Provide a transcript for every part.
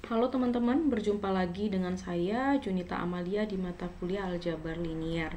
Halo teman-teman, berjumpa lagi dengan saya Junita Amalia di mata kuliah Aljabar Linier.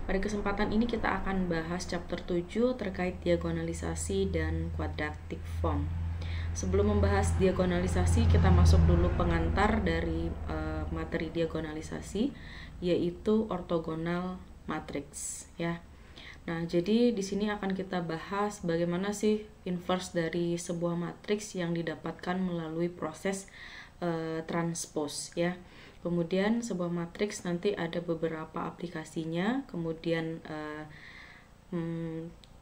Pada kesempatan ini kita akan bahas chapter 7 terkait diagonalisasi dan quadratic form. Sebelum membahas diagonalisasi, kita masuk dulu pengantar dari materi diagonalisasi, yaitu ortogonal matriks ya. Nah, jadi di sini akan kita bahas bagaimana sih inverse dari sebuah matriks yang didapatkan melalui proses transpose ya. Kemudian sebuah matriks nanti ada beberapa aplikasinya, kemudian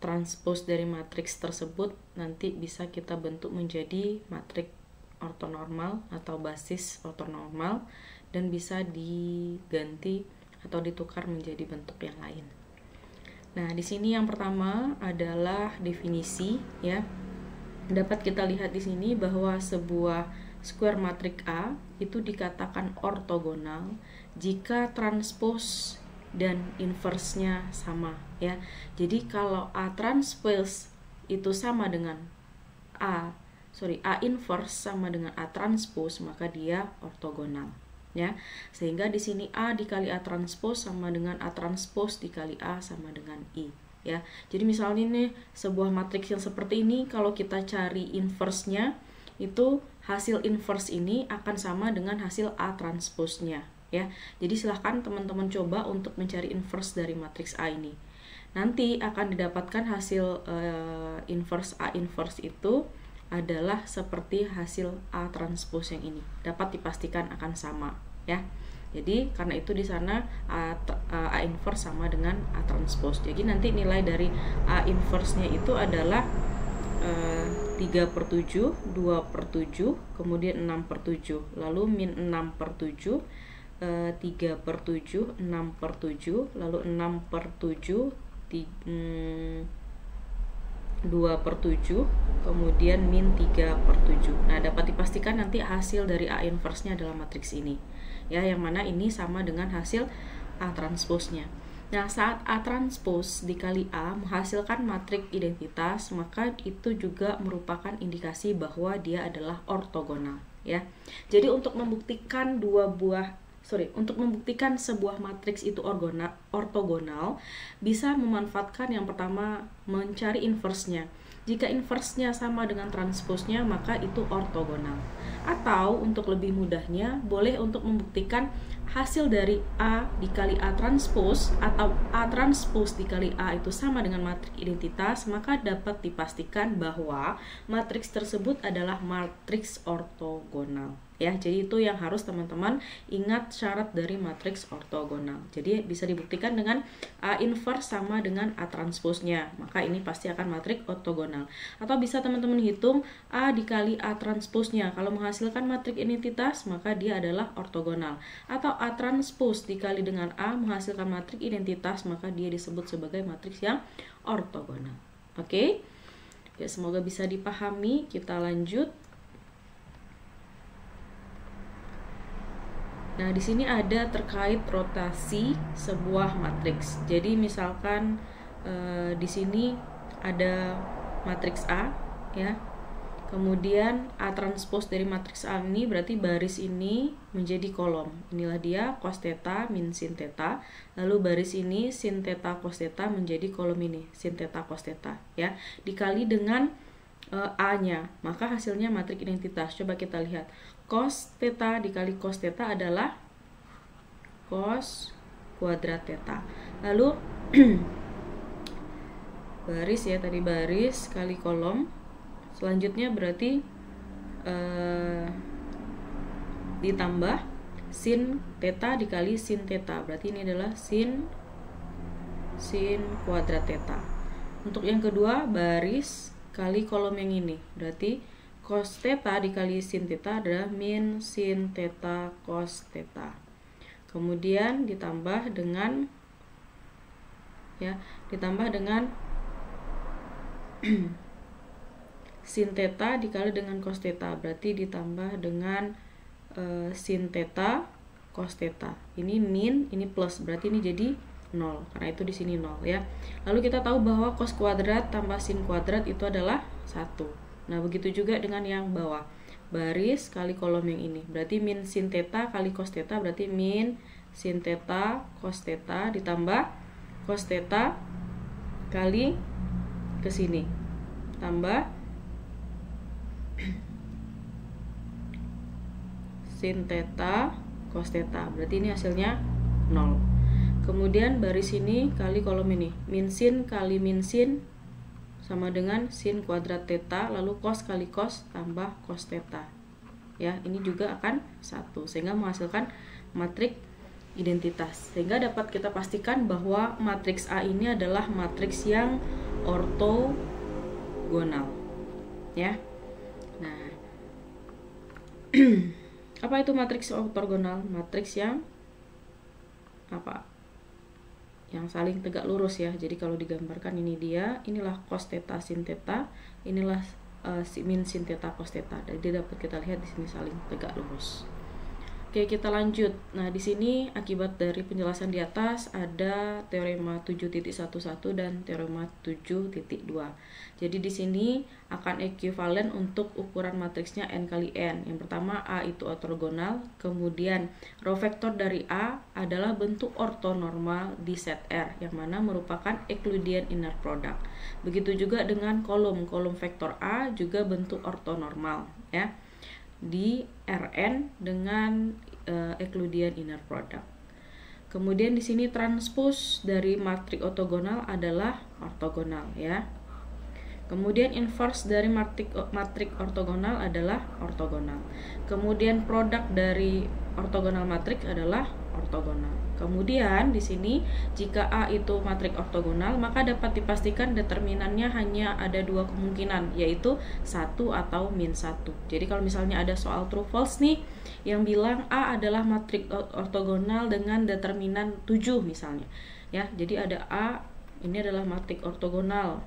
transpose dari matriks tersebut nanti bisa kita bentuk menjadi matriks ortonormal atau basis ortonormal dan bisa diganti atau ditukar menjadi bentuk yang lain. Nah, di sini yang pertama adalah definisi ya. Dapat kita lihat di sini bahwa sebuah square matriks A itu dikatakan ortogonal jika transpose dan inverse-nya sama ya. Jadi kalau A transpose itu sama dengan A inverse sama dengan A transpose, maka dia ortogonal ya. Sehingga di sini A dikali A transpose sama dengan A transpose dikali A sama dengan I ya. Jadi misalnya nih sebuah matriks yang seperti ini, kalau kita cari inverse-nya itu hasil inverse ini akan sama dengan hasil A transpose-nya ya. Jadi silahkan teman-teman coba untuk mencari inverse dari matriks A ini. Nanti akan didapatkan hasil inverse A inverse itu adalah seperti hasil A transpose yang ini. Dapat dipastikan akan sama ya. Jadi karena itu di sana A inverse sama dengan A transpose. Jadi nanti nilai dari A inverse-nya itu adalah 3/7, 2/7, kemudian 6/7, lalu min 6/7, 3/7, 6/7, lalu 6/7, 2/7, kemudian min 3/7. Nah, dapat dipastikan nanti hasil dari A inverse-nya adalah matriks ini ya, yang mana ini sama dengan hasil A transpose-nya. Nah, saat A transpose dikali A menghasilkan matriks identitas, maka itu juga merupakan indikasi bahwa dia adalah ortogonal ya. Jadi untuk membuktikan sebuah matriks itu ortogonal, bisa memanfaatkan yang pertama mencari inverse-nya. Jika inverse-nya sama dengan transpose-nya, maka itu ortogonal. Atau untuk lebih mudahnya, boleh untuk membuktikan hasil dari A dikali A transpose atau A transpose dikali A itu sama dengan matriks identitas, maka dapat dipastikan bahwa matriks tersebut adalah matriks ortogonal ya. Jadi itu yang harus teman-teman ingat, syarat dari matriks ortogonal. Jadi bisa dibuktikan dengan A inverse sama dengan A transpose-nya, maka ini pasti akan matriks ortogonal. Atau bisa teman-teman hitung A dikali A transpose-nya, kalau menghasilkan matriks identitas maka dia adalah ortogonal. Atau A transpose dikali dengan A menghasilkan matriks identitas, maka dia disebut sebagai matriks yang ortogonal. Oke? Ya, semoga bisa dipahami. Kita lanjut. Nah, di sini ada terkait rotasi sebuah matriks. Jadi misalkan di sini ada matriks A ya. Kemudian A transpose dari matriks A ini berarti baris ini menjadi kolom. Inilah dia cos theta min sin theta. Lalu baris ini sin theta cos theta menjadi kolom ini sin theta cos theta ya. Dikali dengan A-nya, maka hasilnya matriks identitas. Coba kita lihat. Cos theta dikali cos theta adalah cos kuadrat theta. Lalu baris ya, tadi baris kali kolom. Selanjutnya berarti ditambah sin theta dikali sin theta. Berarti ini adalah sin kuadrat theta. Untuk yang kedua baris kali kolom yang ini. Berarti cos theta dikali sin theta adalah min sin theta cos theta. Kemudian ditambah dengan sin theta dikali dengan cos theta. Berarti ditambah dengan sin theta cos theta. Ini min, ini plus. Berarti ini jadi 0. Karena itu di sini 0 ya. Lalu kita tahu bahwa cos kuadrat tambah sin kuadrat itu adalah 1. Nah, begitu juga dengan yang bawah. baris kali kolom yang ini. Berarti min sin theta kali cos theta, berarti min sin theta cos theta ditambah cos theta kali ke sini. Tambah sin theta cos theta. Berarti ini hasilnya 0. Kemudian baris ini kali kolom ini. Min sin kali min sin sama dengan sin kuadrat theta, lalu cos kali cos tambah cos theta. Ya, ini juga akan 1 sehingga menghasilkan matriks identitas. Sehingga dapat kita pastikan bahwa matriks A ini adalah matriks yang ortogonal. Ya. Nah, apa itu matriks ortogonal? Matriks yang yang saling tegak lurus ya. Jadi kalau digambarkan ini dia, inilah cos theta sin theta, inilah min sin theta cos theta. Jadi dapat kita lihat di sini saling tegak lurus. Oke, kita lanjut. Nah, di sini akibat dari penjelasan di atas ada teorema 7.11 dan teorema 7.2. Jadi di sini akan ekuivalen untuk ukuran matriksnya n kali n. Yang pertama A itu ortogonal, kemudian row vektor dari A adalah bentuk ortonormal di set R yang mana merupakan Euclidean inner product. Begitu juga dengan kolom vektor A juga bentuk ortonormal ya di Rn dengan Euclidean inner product. Kemudian di sini transpose dari matriks ortogonal adalah ortogonal ya. Kemudian inverse dari matriks ortogonal adalah ortogonal. Kemudian produk dari ortogonal matriks adalah ortogonal. Kemudian di sini jika A itu matriks ortogonal, maka dapat dipastikan determinannya hanya ada 2 kemungkinan, yaitu 1 atau min 1. Jadi kalau misalnya ada soal true false nih yang bilang A adalah matriks ortogonal dengan determinan 7 misalnya. Ya, jadi ada A ini adalah matriks ortogonal,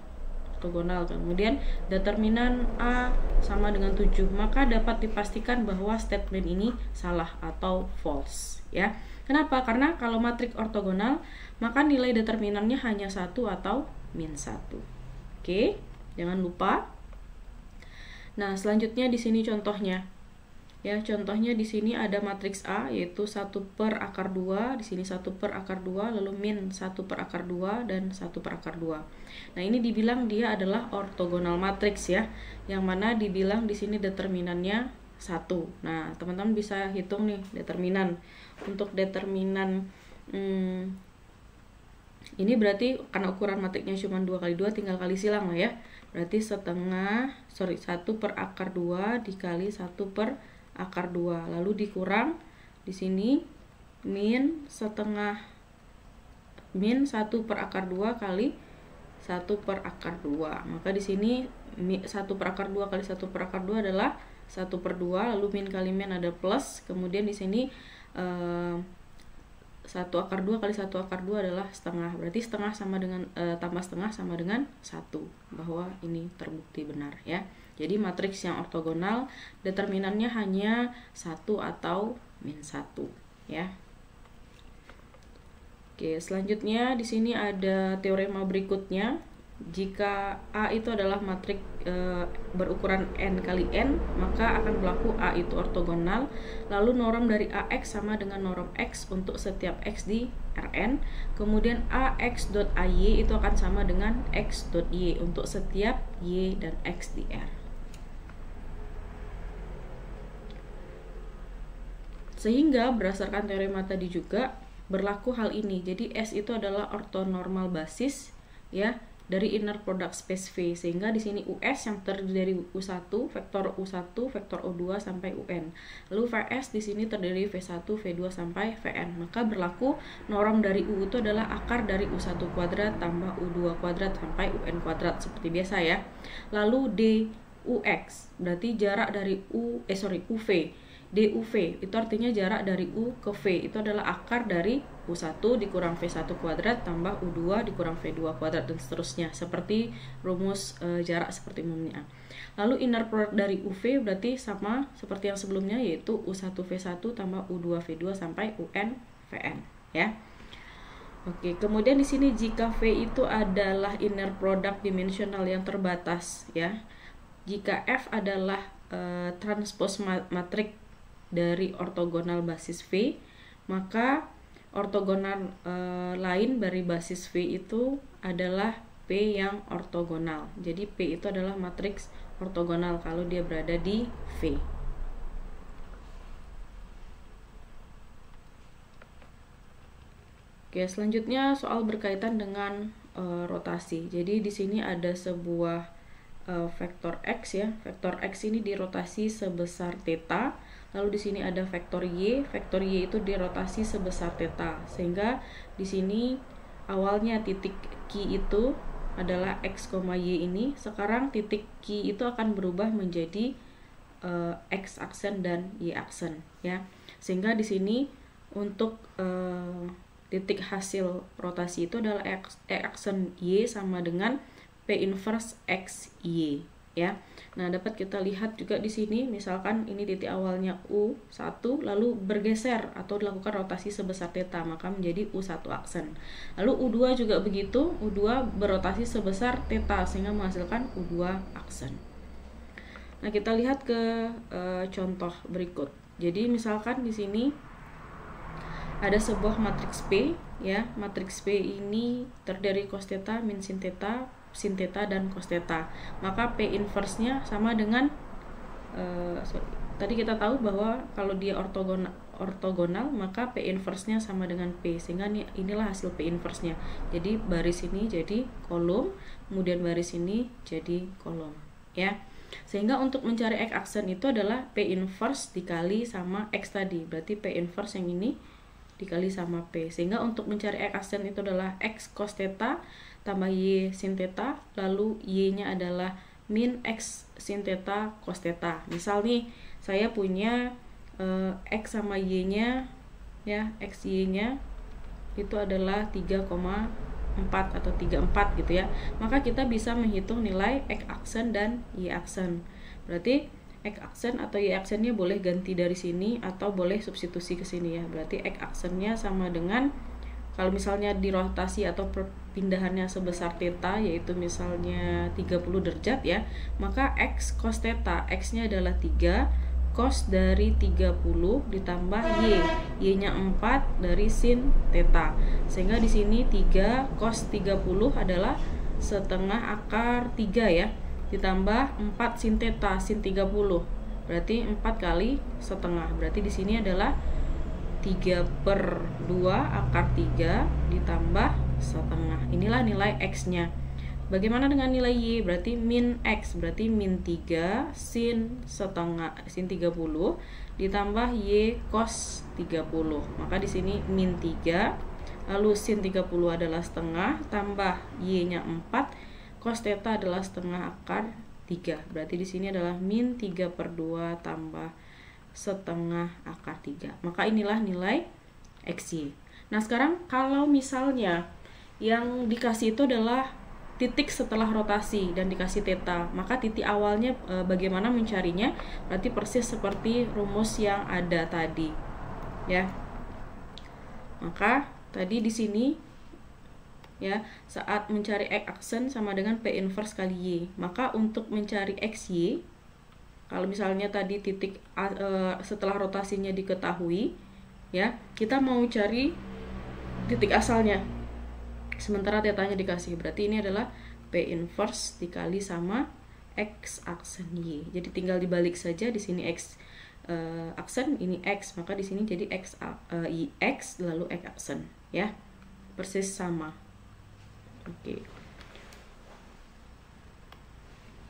kemudian determinan A sama dengan 7, maka dapat dipastikan bahwa statement ini salah atau false ya. Kenapa? Karena kalau matriks ortogonal maka nilai determinannya hanya 1 atau min 1. Oke, jangan lupa. Nah, selanjutnya di sini contohnya. Ya, contohnya di sini ada matriks A yaitu 1/akar 2, di sini 1/akar 2, lalu min 1/akar 2 dan 1/akar 2. Nah, ini dibilang dia adalah ortogonal matriks ya, yang mana dibilang di sini determinannya 1. Nah, teman-teman bisa hitung nih determinan. Untuk determinan ini berarti karena ukuran matriksnya cuma 2 kali 2 tinggal kali silang lah ya. Berarti 1/akar 2 dikali 1/akar 2, lalu dikurang di sini min 1/akar 2 kali 1/akar 2. Maka di sini 1/akar 2 kali 1/akar 2 adalah 1/2, lalu min kali min ada plus, kemudian di sini 1/akar 2 kali 1/akar 2 adalah setengah. Berarti setengah sama dengan tambah setengah sama dengan 1, bahwa ini terbukti benar ya. Jadi matriks yang ortogonal determinannya hanya 1 atau min 1 ya. Oke, selanjutnya di sini ada teorema berikutnya. Jika A itu adalah matriks berukuran n kali n, maka akan berlaku A itu ortogonal. Lalu norm dari AX sama dengan norm X untuk setiap X di Rn. Kemudian AX.AY itu akan sama dengan X.Y untuk setiap Y dan X di R. Sehingga berdasarkan teorema tadi juga berlaku hal ini. Jadi S itu adalah ortonormal basis ya dari inner product space V, sehingga di sini US yang terdiri dari U1, vektor U1, vektor O2 sampai UN. Lalu VS di sini terdiri V1, V2 sampai Vn. Maka berlaku norm dari U itu adalah akar dari U1 kuadrat tambah U2 kuadrat sampai UN kuadrat seperti biasa ya. Lalu DUX berarti jarak dari UV. DUV itu artinya jarak dari U ke V, itu adalah akar dari U1 dikurang V1 kuadrat tambah U2 dikurang V2 kuadrat dan seterusnya, seperti rumus jarak seperti umumnya. Lalu inner product dari UV berarti sama seperti yang sebelumnya, yaitu U1 V1 tambah U2 V2 sampai UN Vn ya. Oke, kemudian di sini jika V itu adalah inner product dimensional yang terbatas ya. Jika F adalah transpose matrik dari ortogonal basis V, maka ortogonal lain dari basis V itu adalah P yang ortogonal. Jadi P itu adalah matriks ortogonal kalau dia berada di V. Oke, selanjutnya soal berkaitan dengan rotasi. Jadi di sini ada sebuah vektor X ya. Vektor X ini dirotasi sebesar theta. Lalu di sini ada vektor Y. Vektor Y itu dirotasi sebesar theta. Sehingga di sini awalnya titik Q itu adalah X, Y ini. Sekarang titik Q itu akan berubah menjadi X aksen dan Y aksen ya. Sehingga di sini untuk titik hasil rotasi itu adalah X aksen Y sama dengan P inverse X Y ya. Nah, dapat kita lihat juga di sini misalkan ini titik awalnya U1 lalu bergeser atau dilakukan rotasi sebesar theta, maka menjadi U1 aksen. Lalu U2 juga begitu, U2 berotasi sebesar theta sehingga menghasilkan U2 aksen. Nah, kita lihat ke contoh berikut. Jadi misalkan di sini ada sebuah matriks P ya. Matriks P ini terdiri cos theta, min sin theta, dan cos theta. Maka P inverse-nya sama dengan tadi kita tahu bahwa kalau dia ortogonal maka P inverse-nya sama dengan P, sehingga inilah hasil P inverse-nya. Jadi baris ini jadi kolom, kemudian baris ini jadi kolom ya. Sehingga untuk mencari X aksen itu adalah P inverse dikali sama X tadi. Berarti P inverse yang ini dikali sama P. Sehingga untuk mencari X aksen itu adalah X cos theta tambah Y sin theta, lalu Y-nya adalah min X sin theta cos theta. Misal nih, saya punya X sama Y-nya ya, X Y-nya itu adalah 3,4 atau 34 gitu ya. Maka kita bisa menghitung nilai X aksen dan Y aksen. Berarti X aksen atau Y aksennya boleh ganti dari sini atau boleh substitusi ke sini ya. Berarti X aksennya sama dengan, kalau misalnya dirotasi atau perpindahannya sebesar theta, yaitu misalnya 30 derajat ya, maka X cos theta, X-nya adalah 3, cos dari 30 ditambah Y, Y-nya 4 dari sin theta. Sehingga di sini 3 cos 30 adalah setengah akar 3 ya, ditambah 4 sin theta, sin 30. Berarti 4 kali setengah. Berarti di sini adalah 3/2 akar 3 ditambah setengah. Inilah nilai X-nya. Bagaimana dengan nilai Y? Berarti min X, berarti min 3 sin setengah, sin 30 ditambah Y cos 30. Maka di sini min 3, lalu sin 30 adalah setengah, tambah Y-nya 4, cos theta adalah setengah akar 3. Berarti di sini adalah min 3/2 tambah setengah akar 3. Maka inilah nilai XY. Nah, sekarang kalau misalnya yang dikasih itu adalah titik setelah rotasi dan dikasih theta, maka titik awalnya bagaimana mencarinya? Berarti persis seperti rumus yang ada tadi. Ya. Maka tadi di sini ya, saat mencari X aksen sama dengan P inverse kali Y. Maka untuk mencari XY, kalau misalnya tadi titik setelah rotasinya diketahui ya, kita mau cari titik asalnya. Sementara tetanya dikasih, berarti ini adalah P inverse dikali sama X aksen Y. Jadi tinggal dibalik saja, di sini X aksen, ini X, maka di sini jadi Y X lalu X aksen ya. Persis sama. Oke.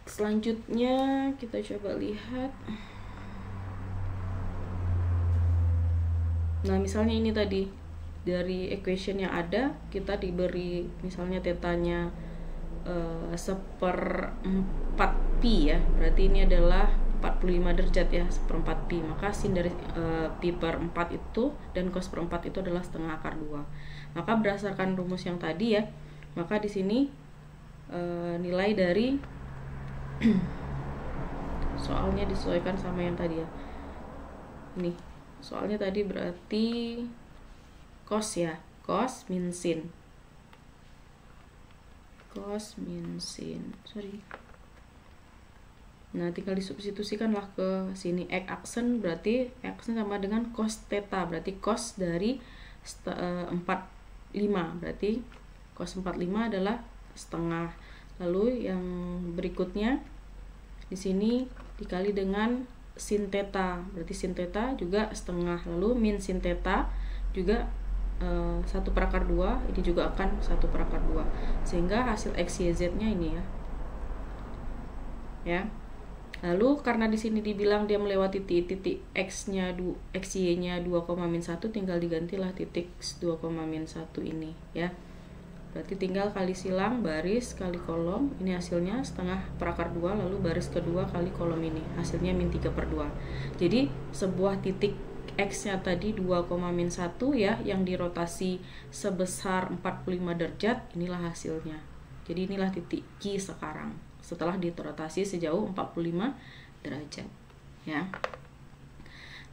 Selanjutnya kita coba lihat. Nah, misalnya ini tadi dari equation yang ada kita diberi misalnya tetanya 1/4 pi ya. Berarti ini adalah 45 derajat ya, 1/4 pi. Maka sin dari pi per 4 itu dan cos per 4 itu adalah setengah akar 2. Maka berdasarkan rumus yang tadi ya, maka di sini nilai dari soalnya disesuaikan sama yang tadi ya. Ini soalnya tadi berarti cos ya, cos min sin. Cos min sin. Sorry. Nah, tinggal disubstitusikanlah ke sini. X aksen berarti X sama dengan cos theta, berarti cos dari 45, berarti cos 45 adalah setengah. Lalu yang berikutnya di sini dikali dengan sin theta, berarti sin theta juga setengah. Lalu min sin theta juga 1/2, ini juga akan 1/2, sehingga hasil X, Y, Z nya ini ya. Lalu karena di sini dibilang dia melewati titik X-nya XY-nya 2,-1, tinggal digantilah titik 2,-1 ini ya. Berarti tinggal kali silang baris kali kolom, ini hasilnya 1/2, lalu baris kedua kali kolom ini, hasilnya -3/2. Jadi sebuah titik X-nya tadi 2,-1 ya, yang dirotasi sebesar 45 derajat, inilah hasilnya. Jadi inilah titik Q sekarang setelah dirotasi sejauh 45 derajat ya.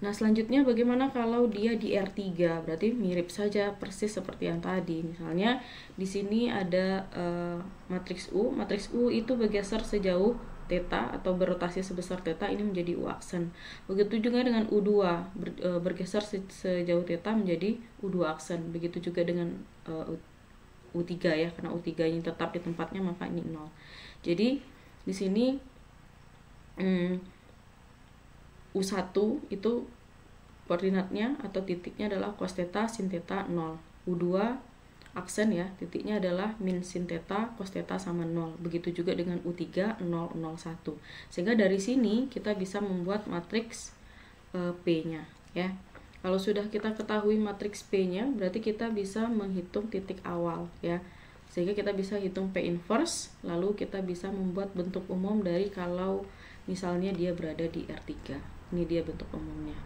Nah, selanjutnya bagaimana kalau dia di R3? Berarti mirip saja persis seperti yang tadi. Misalnya di sini ada matriks U. Matriks U itu bergeser sejauh theta atau berotasi sebesar theta, ini menjadi U aksen. Begitu juga dengan U2, bergeser sejauh theta menjadi U2 aksen. Begitu juga dengan U3 ya, karena U3 ini tetap di tempatnya maka ini 0. Jadi di sini U1 itu koordinatnya atau titiknya adalah cos theta sin theta 0. U2 aksen ya, titiknya adalah min sin theta cos theta sama 0. Begitu juga dengan U3 0, 0, 1. Sehingga dari sini kita bisa membuat matriks P-nya ya. Kalau sudah kita ketahui matriks P-nya, berarti kita bisa menghitung titik awal ya. Sehingga kita bisa hitung P inverse, lalu kita bisa membuat bentuk umum dari kalau misalnya dia berada di R3. Ini dia bentuk umumnya.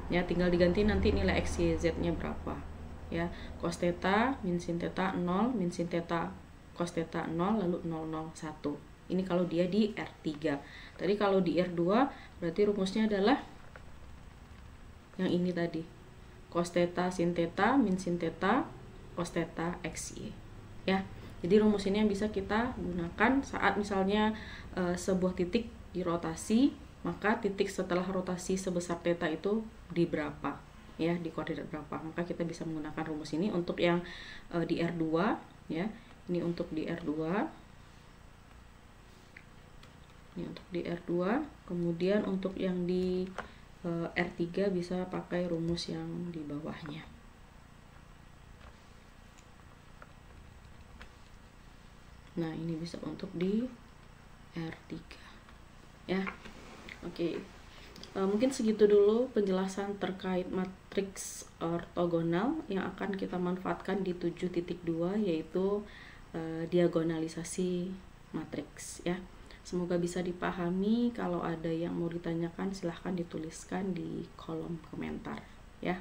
Ya, tinggal diganti nanti nilai X, Y, Z-nya berapa. Ya, cos theta min sin theta 0, min sin theta cos theta 0, lalu 0, 0, 1. Ini kalau dia di R3. Tadi kalau di R2 berarti rumusnya adalah yang ini tadi. Cos theta sin theta min sin theta cos theta X, Y. Ya, jadi rumus ini yang bisa kita gunakan saat misalnya sebuah titik dirotasi, maka titik setelah rotasi sebesar theta itu di berapa ya, di koordinat berapa, maka kita bisa menggunakan rumus ini untuk yang di R2 ya. Ini untuk di R2, ini untuk di R2, kemudian untuk yang di R3 bisa pakai rumus yang di bawahnya. Nah, ini bisa untuk di R3 ya. Oke. Mungkin segitu dulu penjelasan terkait matriks ortogonal yang akan kita manfaatkan di 7.2, yaitu diagonalisasi matriks ya. Semoga bisa dipahami. Kalau ada yang mau ditanyakan silahkan dituliskan di kolom komentar ya.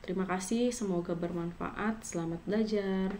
Terima kasih, semoga bermanfaat. Selamat belajar.